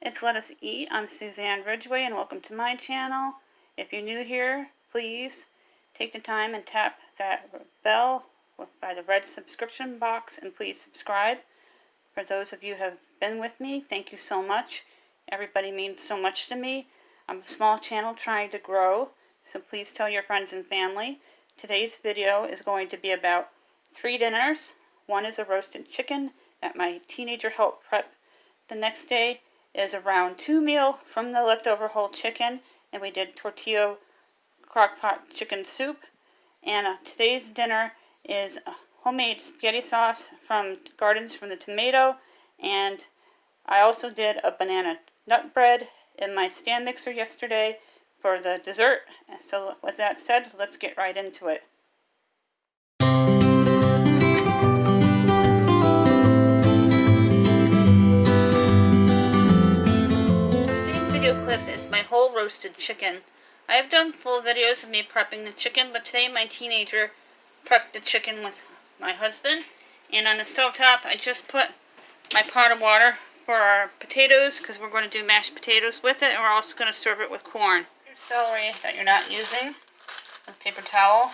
It's Let Us Eat. I'm Suzanne Ridgway and welcome to my channel. If you're new here, please take the time and tap that bell by the red subscription box and please subscribe. For those of you who have been with me, thank you so much. Everybody means so much to me. I'm a small channel trying to grow, so please tell your friends and family. Today's video is going to be about 3 dinners. One is a roasted chicken that my teenager helped prep the next day. Is a round 2 meal from the leftover whole chicken, and we did tortilla crock-pot chicken soup. And today's dinner is homemade spaghetti sauce from Gardens from the Tomato, and I also did a banana nut bread in my stand mixer yesterday for the dessert. So with that said, let's get right into it. Clip is my whole roasted chicken. I have done full videos of me prepping the chicken, but today my teenager prepped the chicken with my husband. And on the stovetop, I just put my pot of water for our potatoes, because we're going to do mashed potatoes with it, and we're also going to serve it with corn. Celery that you're not using, a paper towel.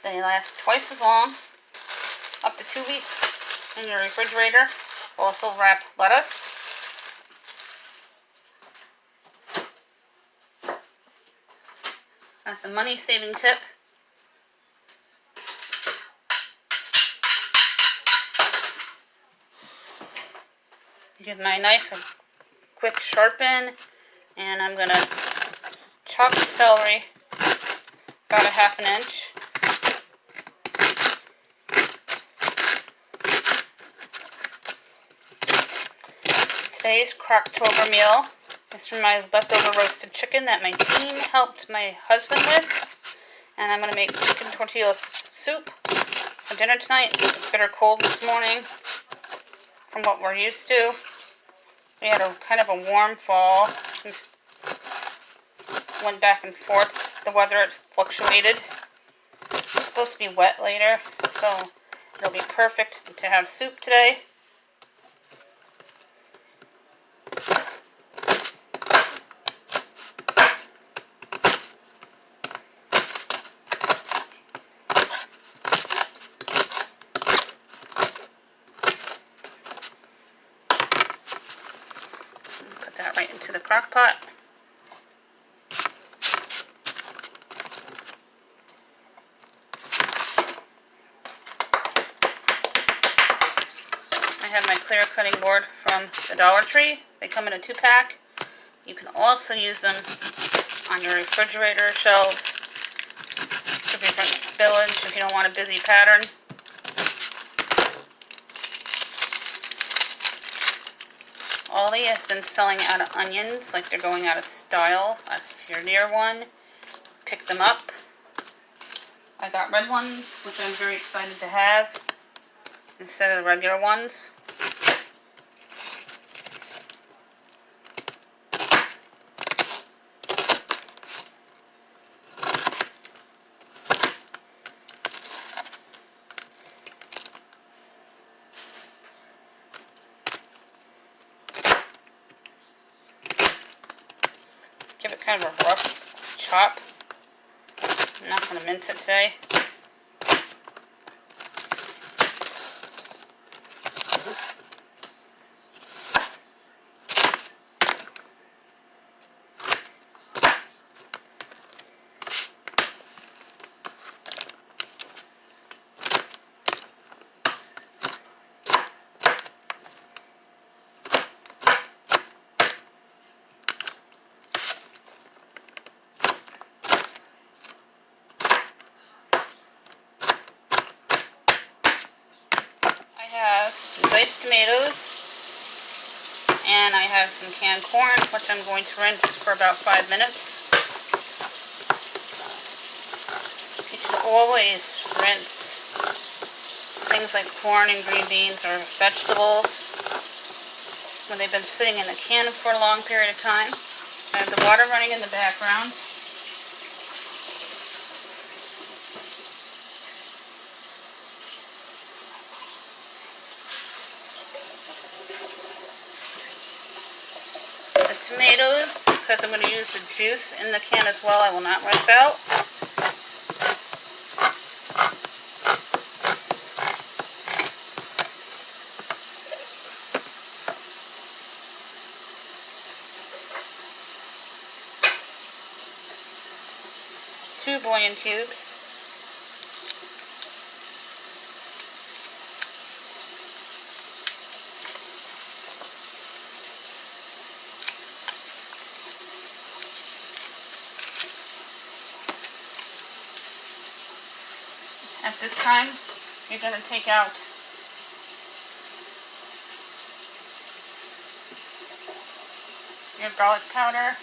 They last twice as long, up to 2 weeks in your refrigerator. Also wrap lettuce. That's a money-saving tip. Give my knife a quick sharpen, and I'm going to chop the celery about a ½ inch. Today's Crocktober meal is from my leftover roasted chicken that my teen helped my husband with. And I'm going to make chicken tortilla soup for dinner tonight. It's bitter cold this morning from what we're used to. We had a kind of a warm fall. Went back and forth. The weather fluctuated. It's supposed to be wet later, so it'll be perfect to have soup today. That right into the crock pot. I have my clear cutting board from the Dollar Tree. They come in a 2-pack. You can also use them on your refrigerator shelves to prevent spillage if you don't want a busy pattern. Aldi has been selling out of onions, like they're going out of style. If you're near one, pick them up. I got red ones, which I'm very excited to have, instead of the regular ones. Give it kind of a rough chop. I'm not going to mince it today. Diced tomatoes, and I have some canned corn, which I'm going to rinse for about 5 minutes. You should always rinse things like corn and green beans or vegetables when they've been sitting in the can for a long period of time. I have the water running in the background. tomatoes, because I'm going to use the juice in the can as well. I will not rinse out. Two bouillon cubes. At this time, you're going to take out your garlic powder,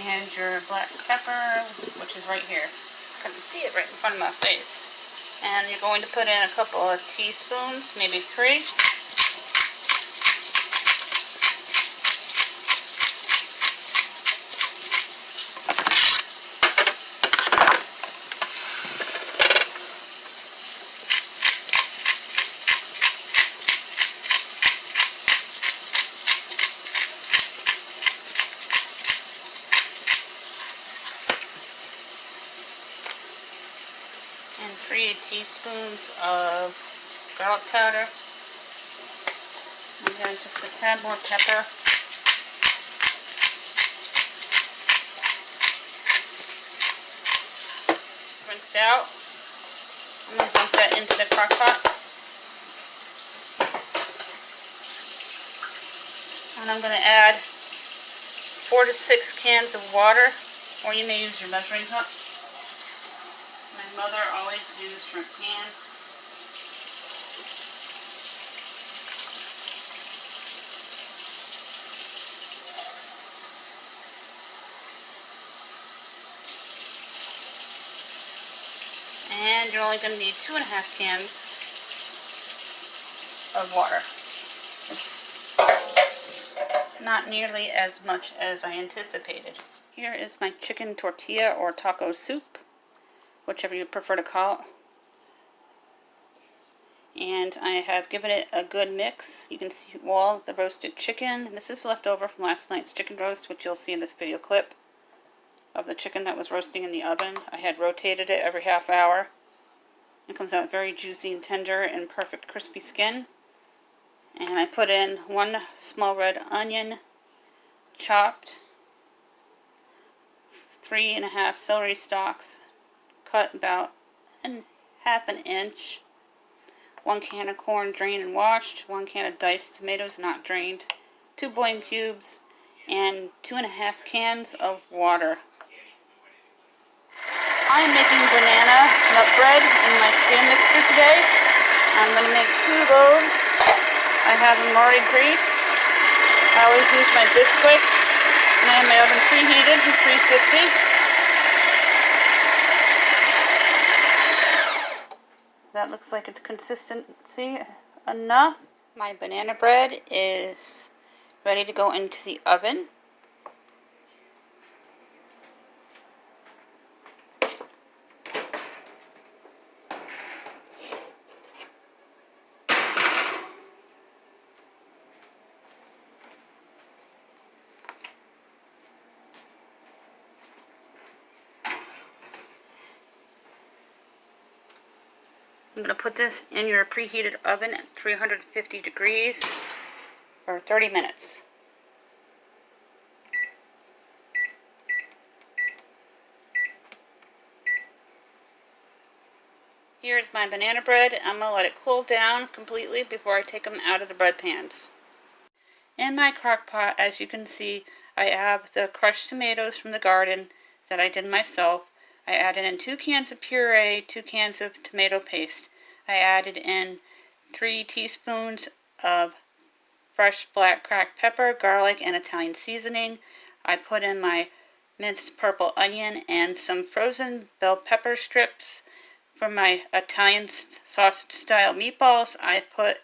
and your black pepper, which is right here. I can see it right in front of my face. And you're going to put in a couple of teaspoons, maybe 3. And 3 teaspoons of garlic powder. And then just a tad more pepper. Rinsed out. I'm going to dump that into the crock pot. And I'm going to add 4 to 6 cans of water, or you may use your measuring cup. My mother always used her pan. And you're only going to need 2.5 cans of water. Not nearly as much as I anticipated. Here is my chicken tortilla or taco soup, whichever you prefer to call it. And I have given it a good mix. You can see all the roasted chicken. This is left over from last night's chicken roast, which you'll see in this video clip of the chicken that was roasting in the oven. I had rotated it every half hour. It comes out very juicy and tender and perfect crispy skin. And I put in 1 small red onion, chopped, 3.5 celery stalks, cut about ½ an inch, 1 can of corn drained and washed, 1 can of diced tomatoes not drained, 2 bouillon cubes, and 2.5 cans of water. I'm making banana nut bread in my stand mixer today. I'm going to make 2 loaves. I have them already greased. I always use my Bisquick, and I have my oven preheated to 350. That looks like it's consistency enough. My banana bread is ready to go into the oven. I'm going to put this in your preheated oven at 350 degrees for 30 minutes. Here's my banana bread. I'm going to let it cool down completely before I take them out of the bread pans. In my crock pot, as you can see, I have the crushed tomatoes from the garden that I did myself. I added in 2 cans of puree, 2 cans of tomato paste. I added in 3 teaspoons of fresh black cracked pepper, garlic, and Italian seasoning. I put in my minced purple onion and some frozen bell pepper strips. For my Italian sausage style meatballs, I put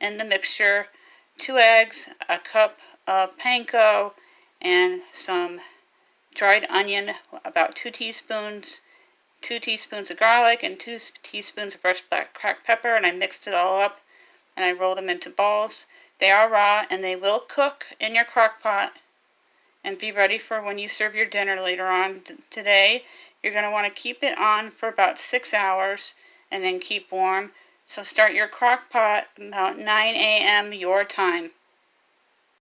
in the mixture 2 eggs, a cup of panko, and some dried onion, about 2 teaspoons, 2 teaspoons of garlic, and 2 teaspoons of fresh black cracked pepper, and I mixed it all up and I rolled them into balls. They are raw and they will cook in your crock pot and be ready for when you serve your dinner later on today. You're going to want to keep it on for about 6 hours and then keep warm. So start your crock pot about 9 a.m. your time.